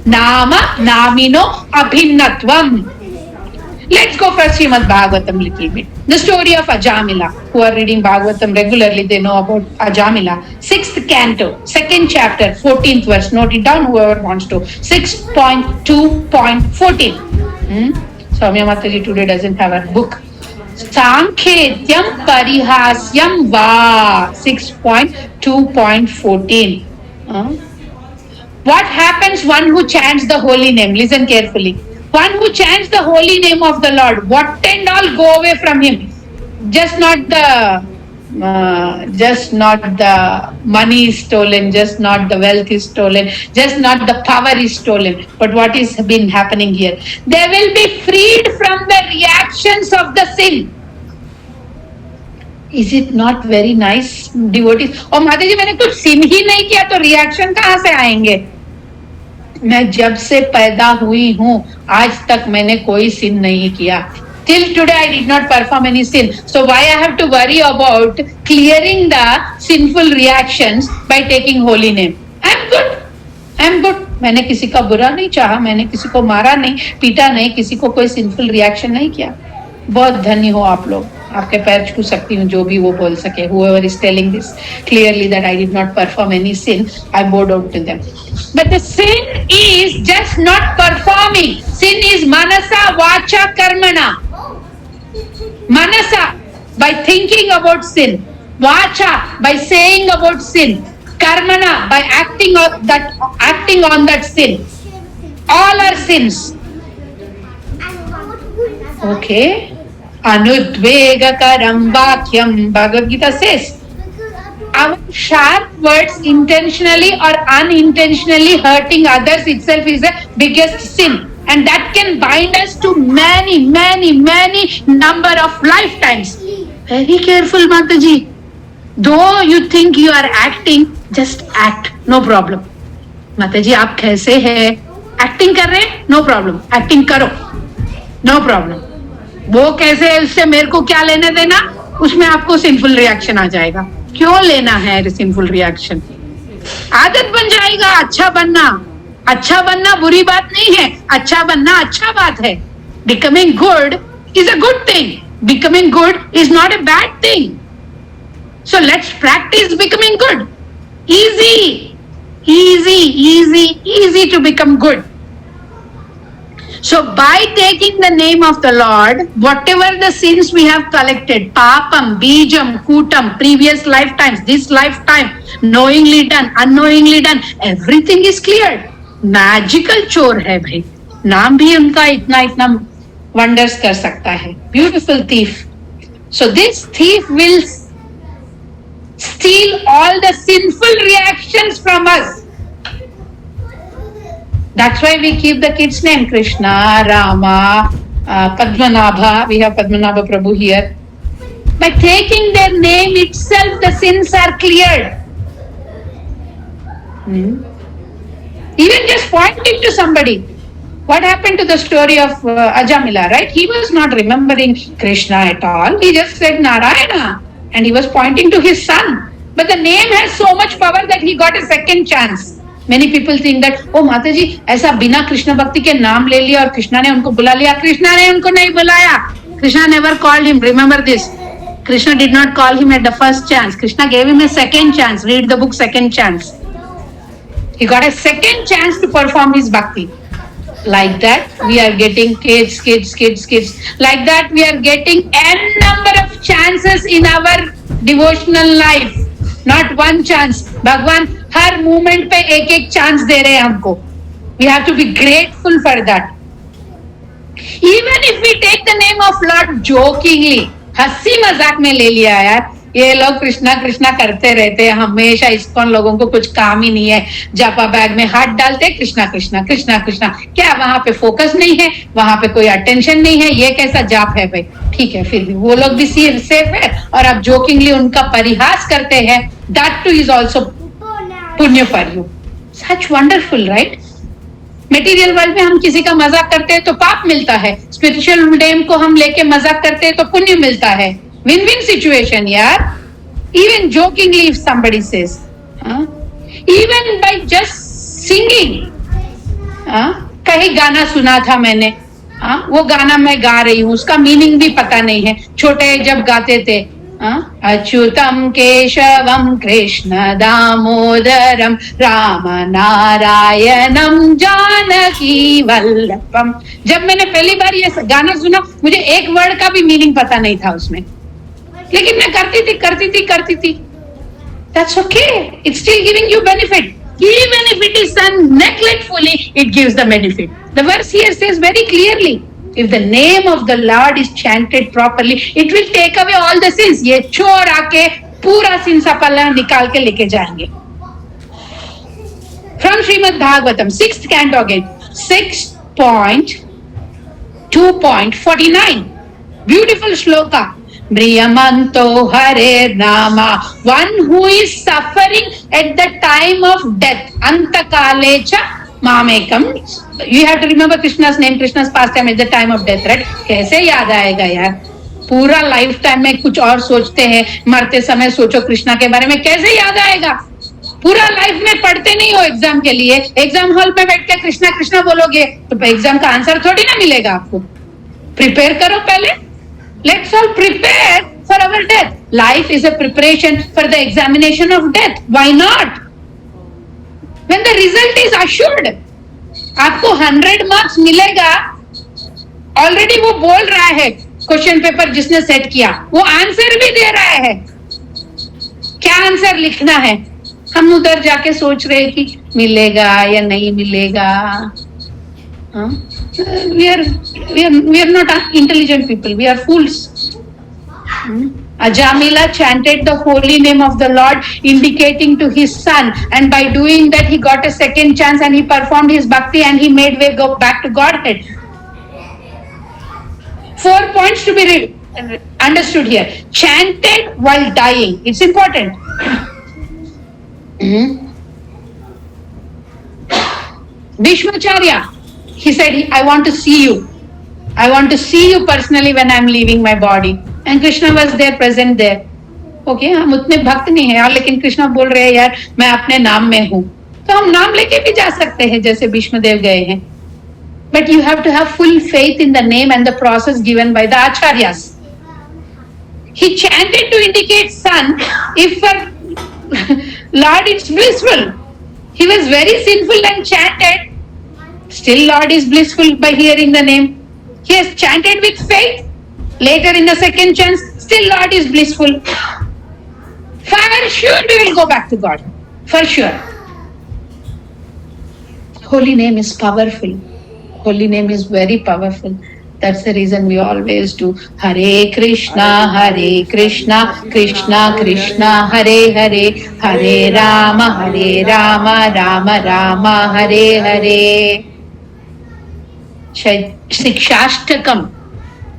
Nama, Namino, Abhinnatvam. Let's go for Srimad Bhagavatam little bit. The story of Ajamila. Who are reading Bhagavatam regularly, they know about Ajamila. 6th canto, 2nd chapter, 14th verse. Note it down, whoever wants to. 6.2.14. Soumya Mataji today doesn't have a book. Sankhetyam Parihasyam Va. 6.2.14. What happens one who chants the holy name? Listen carefully. One who chants the holy name of the Lord, what and all go away from him? Just not the money is stolen, just not the wealth is stolen, just not the power is stolen. But what is been happening here? They will be freed from the reactions of the sin. Is it not very nice, devotees? Oh माता जी, मैंने कुछ sin ही नहीं किया तो reaction कहाँ से आएंगे? मैं जब से पैदा हुई हूँ आज तक मैंने कोई sin नहीं किया. Till today I did not perform any sin. So why I have to worry about clearing the sinful reactions by taking holy name? I am good. I am good. मैंने किसी का बुरा नहीं चाहा, मैंने किसी को मारा नहीं, पीटा नहीं, किसी को कोई sinful reaction नहीं किया. बहुत धन्य हो आप लोग. आपके पैर छू सकती हूँ जो भी वो बोल सके. Whoever is telling this clearly that I did not perform any sin, I bowed out to them. But the sin is just not performing. Sin is manasa, vacha, karmana. Manasa, by thinking about sin. Vacha, by saying about sin. Karmana, by acting on that sin. All are sins. Okay. Anudvegakaram vakyam, Bhagavad Gita says. Our sharp words intentionally or unintentionally hurting others itself is the biggest sin. And that can bind us to many number of lifetimes. Very careful, Mataji. Though you think you are acting, just act. No problem. Mataji, आप कैसे हैं? Acting कर रहे हैं? No problem. Acting करो. No problem. वो कैसे है उससे मेरे को क्या लेने देना? उसमें आपको sinful reaction आ जाएगा. क्यों लेना है sinful reaction? आदत बन जाएगा अच्छा बनना. अच्छा बनना बुरी बात नहीं है. अच्छा बनना अच्छा बात है. Becoming good is a good thing. Becoming good is not a bad thing. So let's practice becoming good. Easy to become good. So by taking the name of the Lord, whatever the sins we have collected, papam, bijam, kutam, previous lifetimes, this lifetime, knowingly done, unknowingly done, everything is cleared. Magical चोर है भाई. नाम भी उनका इतना wonders कर सकता है. Beautiful thief. So this thief will steal all the sinful reactions from us. That's why we keep the kids' name Krishna, Rama, Padmanabha. We have Padmanabha Prabhu here. By taking their name itself, the sins are cleared. Even just pointing to somebody. What happened to the story of Ajamila, right? He was not remembering Krishna at all. He just said Narayana. And he was pointing to his son. But the name has so much power that he got a second chance. Many people think that, oh Mataji, ऐसा बिना कृष्ण भक्ति के नाम ले लिया और कृष्णा ने उनको बुला लिया. कृष्णा ने उनको नहीं बुलाया. Krishna never called him. Remember this. Krishna did not call him at the first chance. Krishna gave him a second chance. Read the book Second Chance. He got a second chance to perform his bhakti. Like that, we are getting kids. Like that, we are getting n number of chances in our devotional life. Not one chance. Bhagwan her moment पे एक chance दे रहे हैं हमको. We have to be grateful for that. Even if we take the name of Lord jokingly, हंसी मजाक में ले लिया यार, ये लोग कृष्णा कृष्णा करते रहते हैं हमेशा, इस्कॉन लोगों को कुछ काम ही नहीं है, जापा बैग में हाथ डालते कृष्णा कृष्णा कृष्णा कृष्णा. क्या वहां पे फोकस नहीं है, वहां पे कोई अटेंशन नहीं है, ये कैसा जाप है भाई. ठीक है, फिर भी वो लोग भी सेफ है और आप जोकिंगली उनका परिहास करते हैं. दैट टू इज ऑल्सो पुण्य for you. Such wonderful, right? Material world में हम किसी का मजाक करते हैं तो पाप मिलता है, स्पिरिचुअल नेम को हम लेके मजाक करते हैं तो पुण्य मिलता है. Win-win situation, yaar. Even jokingly, if somebody says, even by just singing, कहीं गाना सुना था मैंने, वो गाना मैं गा रही हूँ, उसका मीनिंग भी पता नहीं है. छोटे जब गाते थे, अच्युतम केशवम कृष्ण दामोदरम राम नारायणम जानकी वल्लभम. जब मैंने पहली बार ये गाना सुना, मुझे एक वर्ड का भी मीनिंग पता नहीं था उसमें, लेकिन मैं करती थी. That's okay. It's still giving you benefit. Even if it is done neglectfully, it gives the benefit. The verse here says very clearly, if the name of the Lord is chanted properly, it will take away all the sins. ये चोर आके पूरा sin सपला निकाल के लेके जाएंगे. From Srimad Bhagavatam, 6th canto again, 6.2.49. Beautiful shloka. Mriyamanto Hare Nama. One who is suffering at the time of death. Antakalecha Mamekam. You have to remember Krishna's name, Krishna's pastime at the time of death, right? कैसे याद आएगा यार? पूरा life time में कुछ और सोचते हैं, मरते समय सोचो कृष्णा के बारे में, कैसे याद आएगा? पूरा लाइफ में पढ़ते नहीं हो एग्जाम के लिए, एग्जाम हॉल में बैठ के कृष्णा कृष्णा बोलोगे तो एग्जाम का आंसर थोड़ी ना मिलेगा आपको. प्रिपेयर करो पहले. Let's all prepare for our death. Life is a preparation for the examination of death. Why not? When the result is assured, आपको 100 मार्क्स मिलेगा. ऑलरेडी वो बोल रहा है क्वेश्चन पेपर जिसने सेट किया, वो आंसर भी दे रहा है. क्या आंसर लिखना है? हम उधर जाके सोच रहे हैं कि मिलेगा या नहीं मिलेगा. We are not intelligent people. We are fools. Ajamila chanted the holy name of the Lord, indicating to his son, and by doing that, he got a second chance and he performed his bhakti and he made way go back to Godhead. 4 points to be understood here. Chanted while dying. It's important. Bhishmacharya. He said, I want to see you. I want to see you personally when I'm leaving my body. And Krishna was there, present there. Okay, हम उतने भक्त नहीं हैं यार, लेकिन कृष्णा बोल रहे हैं यार मैं अपने नाम में हूँ, तो हम नाम लेके भी जा सकते हैं जैसे भीष्मदेव गए हैं. But you have to have full faith in the name and the process given by the acharyas. He chanted to indicate son, if for Lord is blissful. He was very sinful and chanted. Still Lord is blissful by hearing the name. He has chanted with faith. Later in the second chance, still Lord is blissful. For sure we will go back to God. For sure. Holy name is powerful. Holy name is very powerful. That's the reason we always do Hare Krishna, Krishna Krishna, Hare Hare, Hare Rama, Rama Rama, Hare Hare. Shikshashtakam.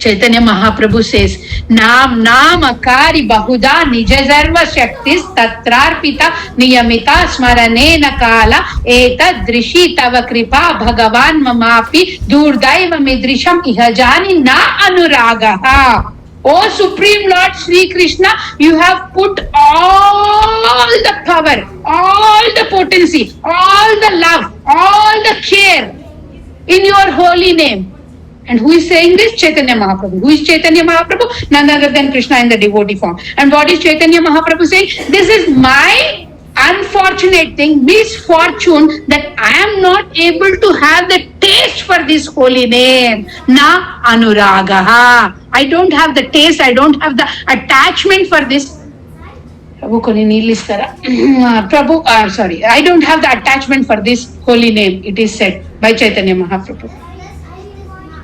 Chaitanya Mahaprabhu says, Nam Namakari Bahuda Nija Sarva Shaktis Tatrarpita Niyamita Smaranena Kala Eta Drishi Tava Kripa Bhagavan Mamapi Durdaiva Midrisham Ihajani Na Anuragaha. O Supreme Lord Sri Krishna, you have put all the power, all the potency, all the love, all the care in your holy name. And who is saying this? Chaitanya Mahaprabhu. Who is Chaitanya Mahaprabhu? None other than Krishna in the devotee form. And what is Chaitanya Mahaprabhu saying? This is my unfortunate thing, misfortune, that I am not able to have the taste for this holy name. Na anuragaha. I don't have the taste, I don't have the attachment for this. Prabhu koni needless kara. Prabhu, sorry, I don't have the attachment for this holy name, it is said by Chaitanya Mahaprabhu.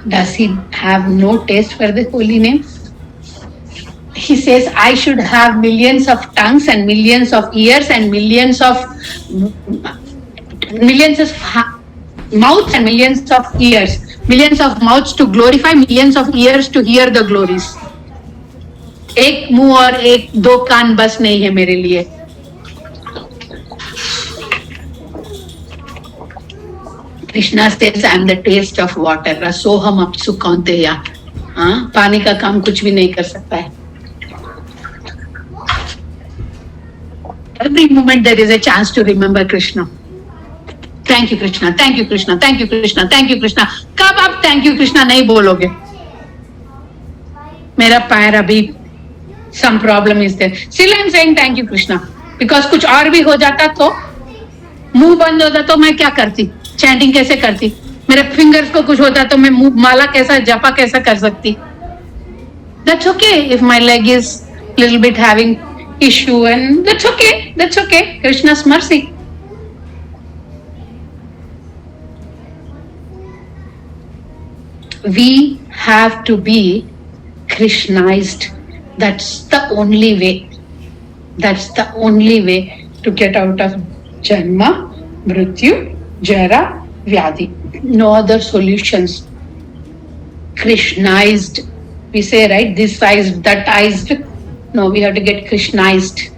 Does he have no taste for the holy name? He says, I should have millions of tongues and millions of ears and millions of mouths and millions of ears. Millions of mouths to glorify, millions of ears to hear the glories. एक मुंह और एक दो कान बस नहीं है मेरे लिए. Krishna says, I am the taste of water. Rasoham apsu kaunteya. पानी का काम कुछ भी नहीं कर सकता है. Every moment there is a chance to remember Krishna. Thank you Krishna, thank you Krishna, thank you Krishna, thank you Krishna. कब आप thank you Krishna नहीं बोलोगे? मेरा पैर अभी some problem is there. Still I am saying thank you Krishna. Because कुछ और भी हो जाता तो मुंह बंद होता तो मैं क्या करती? चैंटिंग कैसे करती? मेरे फिंगर्स को कुछ होता तो मैं माला कैसा जपा कैसा कर सकती? That's okay if my leg is little bit having issue, and that's okay. That's okay. Krishna's mercy. We have to be Krishnized. That's the only way. That's the only way to get out of Janma, Mrityu, Jara, Vyadhi. No other solutions. Krishnized. We say, right, this eyes, that eyes. No, we have to get Krishnized.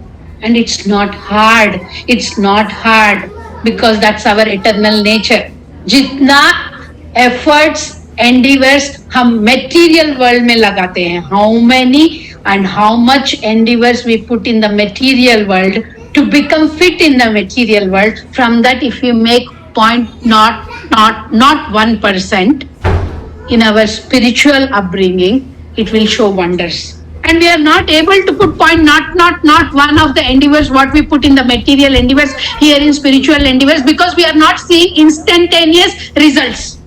And it's not hard. It's not hard because that's our eternal nature. Jitna efforts, endeavors हम material world में लगाते हैं. How many and how much endeavors we put in the material world to become fit in the material world. From that, if you make not 1% in our spiritual upbringing, it will show wonders. And we are not able to put not one of the endeavors what we put in the material endeavors here in spiritual endeavors because we are not seeing instantaneous results.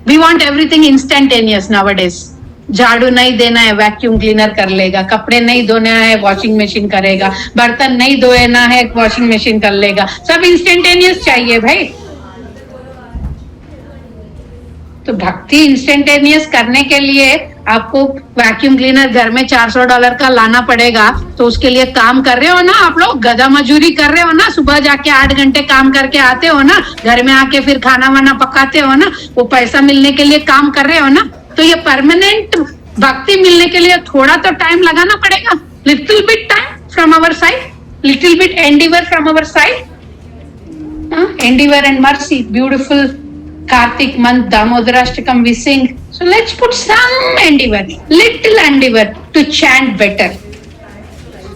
We want everything instantaneous nowadays. झाड़ू नहीं देना है vacuum cleaner कर लेगा, कपड़े नहीं धोना है वॉशिंग मशीन करेगा, बर्तन नहीं धोना है वॉशिंग मशीन कर लेगा. सब इंस्टेंटेनियस चाहिए भाई. तो भक्ति इंस्टेंटेनियस करने के लिए आपको वैक्यूम क्लीनर घर में $400 का लाना पड़ेगा. तो उसके लिए काम कर रहे हो ना आप लोग, गधा मजूरी कर रहे हो ना, सुबह जाके 8 घंटे काम करके आते हो ना, घर में आके फिर खाना वाना पकाते हो ना, वो पैसा मिलने के लिए काम कर रहे हो ना. तो ये परमानेंट भक्ति मिलने के लिए थोड़ा तो टाइम लगाना पड़ेगा. Little bit time from our side, little bit endeavour from our side. Endeavor and mercy, beautiful Kartik month, Damodarashtakam we sing. So let's put some endeavor, little endeavor to chant better.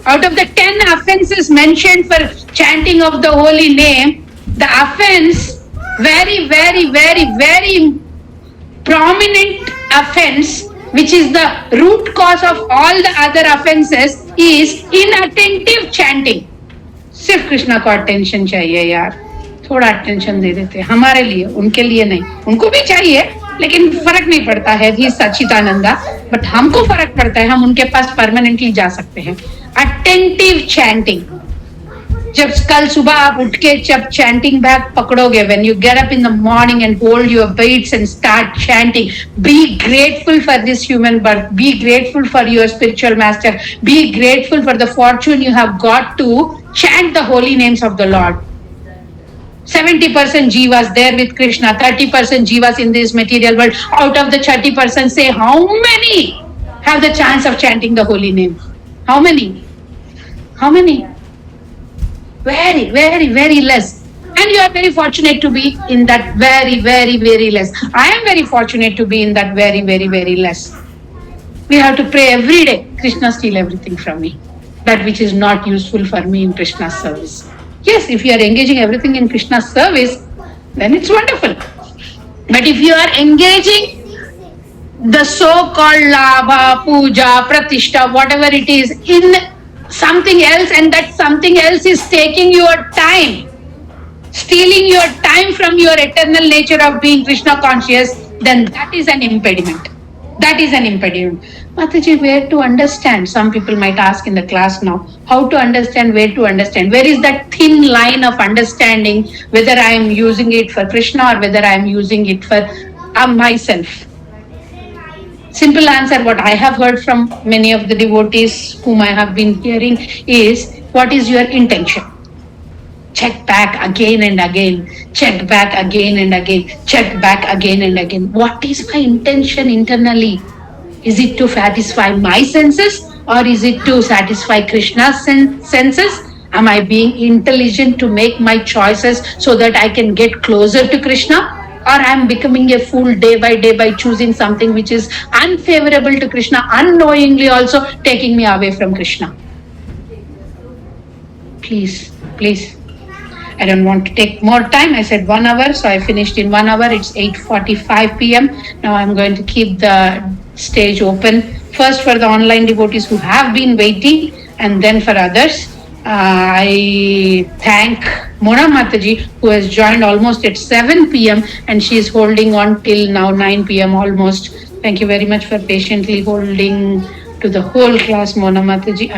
Out of the 10 offenses mentioned for chanting of the holy name, the offense, very, very, very, very prominent offense, which is the root cause of all the other offenses, is inattentive chanting. सिर्फ कृष्णा को attention चाहिए यार, थोड़ा attention दे देते हैं हमारे लिए, उनके लिए नहीं. उनको भी चाहिए लेकिन फर्क नहीं पड़ता है, ही सच्चिदानंदा, बट हमको फर्क पड़ता है, हम उनके पास परमानेंटली जा सकते हैं. Attentive chanting. जब कल सुबह आप उठ के जब चैंटिंग बैग पकड़ोगे, when you get up in the morning and hold your beats and start chanting, be grateful for this human birth, be grateful for your spiritual master, be grateful for the fortune you have got to chant the holy names of the Lord. 70% jivas there with Krishna, 30% jivas in this material world. Out of the 30%, say how many have the chance of chanting the holy name? How many? How many? Very, very, very less. And you are very fortunate to be in that very, very, very less. I am very fortunate to be in that very, very, very less. We have to pray every day. Krishna, steal everything from me. That which is not useful for me in Krishna's service. Yes, if you are engaging everything in Krishna's service, then it's wonderful. But if you are engaging the so-called labha, puja, pratishtha, whatever it is, in something else, and that something else is taking your time, stealing your time from your eternal nature of being Krishna conscious, then that is an impediment. That is an impediment. Mataji, where to understand? Some people might ask in the class now, how to understand, where to understand? Where is that thin line of understanding whether I am using it for Krishna or whether I am using it for myself? Simple answer, what I have heard from many of the devotees whom I have been hearing is, what is your intention? Check back again and again, check back again and again, check back again and again. What is my intention internally? Is it to satisfy my senses or is it to satisfy Krishna's senses? Am I being intelligent to make my choices so that I can get closer to Krishna? Or I am becoming a fool day by choosing something which is unfavorable to Krishna, unknowingly also taking me away from Krishna? Please, please. I don't want to take more time. I said 1 hour, so I finished in 1 hour. It's 8:45 p.m. Now I'm going to keep the stage open. First for the online devotees who have been waiting, and then for others. I thank Mona Mataji, who has joined almost at 7 p.m. and she is holding on till now 9 p.m. almost. Thank you very much for patiently holding to the whole class, Mona Mataji.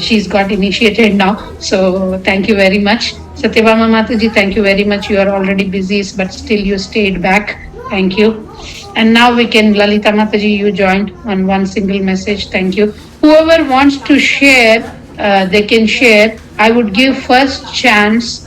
She's got initiated now, so thank you very much. Satyabhama Mataji, thank you very much. You are already busy, but still you stayed back. Thank you. And now we can, Lalita Mataji, you joined on one single message. Thank you. Whoever wants to share, they can share. I would give first chance